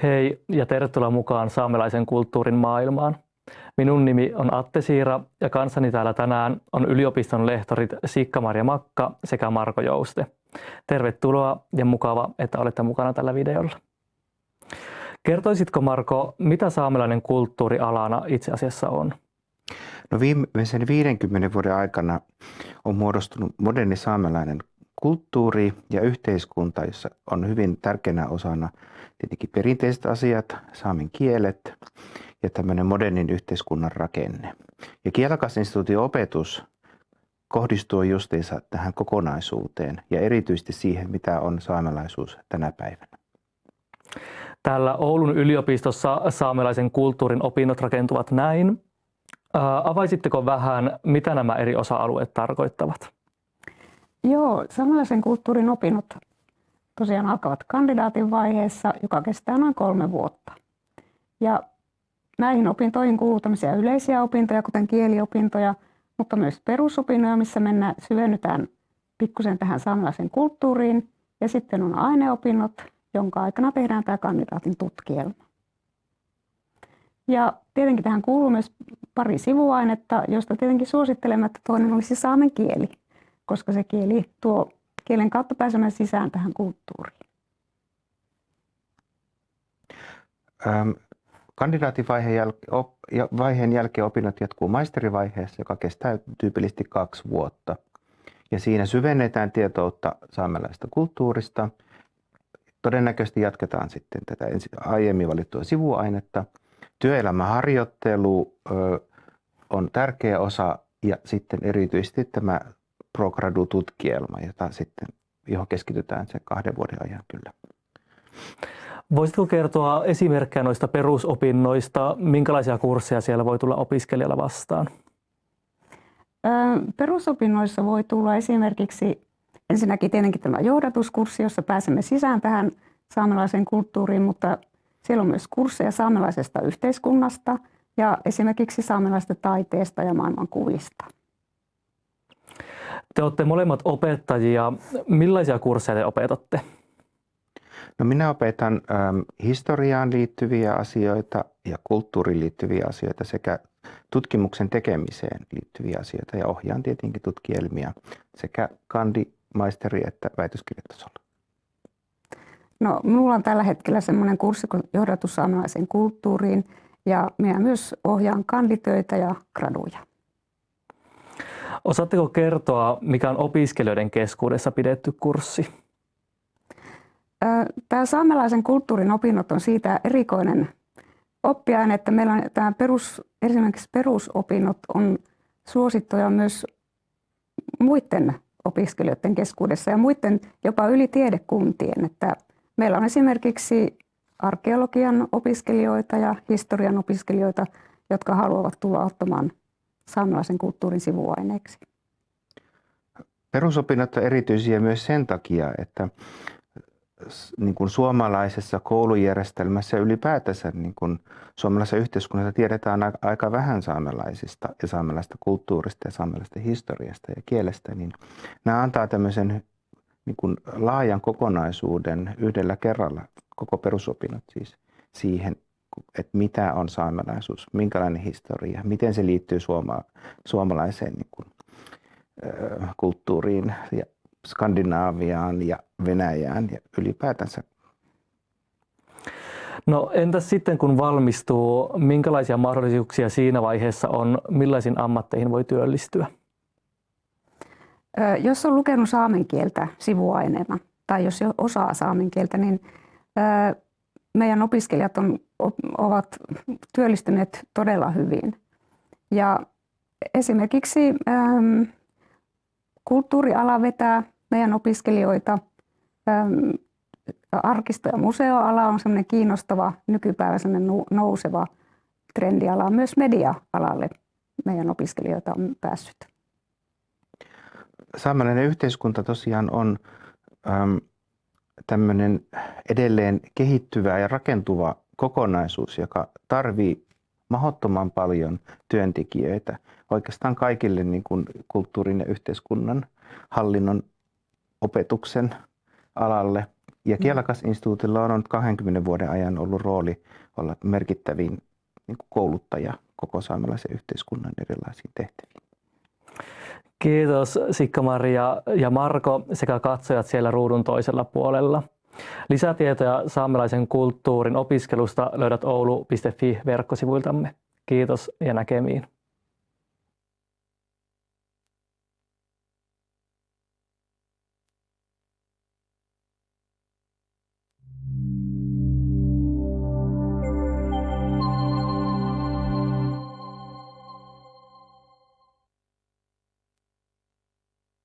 Hei ja tervetuloa mukaan saamelaisen kulttuurin maailmaan. Minun nimi on Atte Siira ja kanssani täällä tänään on yliopiston lehtorit Siikka-Marja Makka sekä Marko Jouste. Tervetuloa ja mukava, että olette mukana tällä videolla. Kertoisitko Marko, mitä saamelainen kulttuuri alana itse asiassa on? No viimeisen 50 vuoden aikana on muodostunut moderni saamelainen kulttuuri ja yhteiskunta, jossa on hyvin tärkeänä osana tietenkin perinteiset asiat, saamen kielet ja tämmöinen modernin yhteiskunnan rakenne. Ja Kielikasinstituutin opetus kohdistuu justiinsa tähän kokonaisuuteen ja erityisesti siihen, mitä on saamelaisuus tänä päivänä. Täällä Oulun yliopistossa saamelaisen kulttuurin opinnot rakentuvat näin. Avaisitteko vähän, mitä nämä eri osa-alueet tarkoittavat? Joo, saamelaisen kulttuurin opinnot tosiaan alkavat kandidaatin vaiheessa, joka kestää noin 3 vuotta. Ja näihin opintoihin kuuluu tämmöisiä yleisiä opintoja, kuten kieliopintoja, mutta myös perusopintoja, missä syvennytään pikkusen tähän saamelaisen kulttuuriin. Ja sitten on aineopinnot, jonka aikana tehdään tämä kandidaatin tutkielma. Ja tietenkin tähän kuuluu myös pari sivuainetta, joista tietenkin suosittelemme, että toinen olisi saamen kieli, koska se kieli tuo kielen kautta pääsemme sisään tähän kulttuuriin. Kandidaatinvaiheen jälkeen opinnot jatkuu maisterivaiheessa, joka kestää tyypillisesti 2 vuotta. Ja siinä syvennetään tietoutta saamelaisesta kulttuurista. Todennäköisesti jatketaan sitten tätä aiemmin valittua sivuainetta. Työelämäharjoittelu on tärkeä osa ja sitten erityisesti tämä pro-gradu-tutkielma, johon keskitytään sen 2 vuoden ajan kyllä. Voisitko kertoa esimerkkejä noista perusopinnoista? Minkälaisia kursseja siellä voi tulla opiskelijalla vastaan? Perusopinnoissa voi tulla esimerkiksi ensinnäkin tietenkin tämä johdatuskurssi, jossa pääsemme sisään tähän saamelaiseen kulttuuriin, mutta siellä on myös kursseja saamelaisesta yhteiskunnasta ja esimerkiksi saamelaisesta taiteesta ja maailmankuvista. Te olette molemmat opettajia. Millaisia kursseja te opetatte? No minä opetan historiaan liittyviä asioita ja kulttuuriin liittyviä asioita sekä tutkimuksen tekemiseen liittyviä asioita ja ohjaan tietenkin tutkielmia sekä maisteri- että väitöskirjatasolla. No, minulla on tällä hetkellä semmoinen kurssi kuin johdatus saamelaiseen kulttuuriin ja minä myös ohjaan kanditöitä ja graduja. Osaatteko kertoa, mikä on opiskelijoiden keskuudessa pidetty kurssi? Tämä saamelaisen kulttuurin opinnot on siitä erikoinen oppiaine, että meillä on tämä esimerkiksi perusopinnot on suosittuja myös muiden opiskelijoiden keskuudessa ja muiden jopa yli tiedekuntien. Että meillä on esimerkiksi arkeologian opiskelijoita ja historian opiskelijoita, jotka haluavat tulla ottamaan saamelaisen kulttuurin sivuaineeksi. Perusopinnot on erityisiä myös sen takia, että niin kuin suomalaisessa koulujärjestelmässä ylipäätänsä niin kuin suomalaisessa yhteiskunnassa tiedetään aika vähän saamelaisista ja saamelaista kulttuurista ja saamelaista historiasta ja kielestä, niin nämä antaa tämmöisen niin kuin laajan kokonaisuuden yhdellä kerralla, koko perusopinnot siis siihen, että mitä on saamelaisuus, minkälainen historia, miten se liittyy suomalaiseen niin kuin, kulttuuriin ja Skandinaaviaan ja Venäjään ja ylipäätänsä. No entäs sitten kun valmistuu, minkälaisia mahdollisuuksia siinä vaiheessa on, millaisiin ammatteihin voi työllistyä? Jos on lukenut saamen kieltä sivuaineena tai jos jo osaa saamen kieltä, niin meidän opiskelijat ovat työllistyneet todella hyvin. Ja esimerkiksi kulttuuriala vetää meidän opiskelijoita. Arkisto- ja museoala on sellainen kiinnostava, nykypäivänä nouseva trendiala. Myös media-alalle meidän opiskelijoita on päässyt. Saamelainen yhteiskunta tosiaan on tämmöinen edelleen kehittyvä ja rakentuva kokonaisuus, joka tarvitsee mahdottoman paljon työntekijöitä oikeastaan kaikille niin kuin kulttuurin ja yhteiskunnan hallinnon opetuksen alalle. Ja Kielakas-instituutilla on 20 vuoden ajan ollut rooli olla merkittävin niin kuin kouluttaja koko saamelaisen yhteiskunnan erilaisiin tehtäviin. Kiitos Sikka-Maria ja Marko sekä katsojat siellä ruudun toisella puolella. Lisätietoja saamelaisen kulttuurin opiskelusta löydät oulu.fi-verkkosivuiltamme. Kiitos ja näkemiin.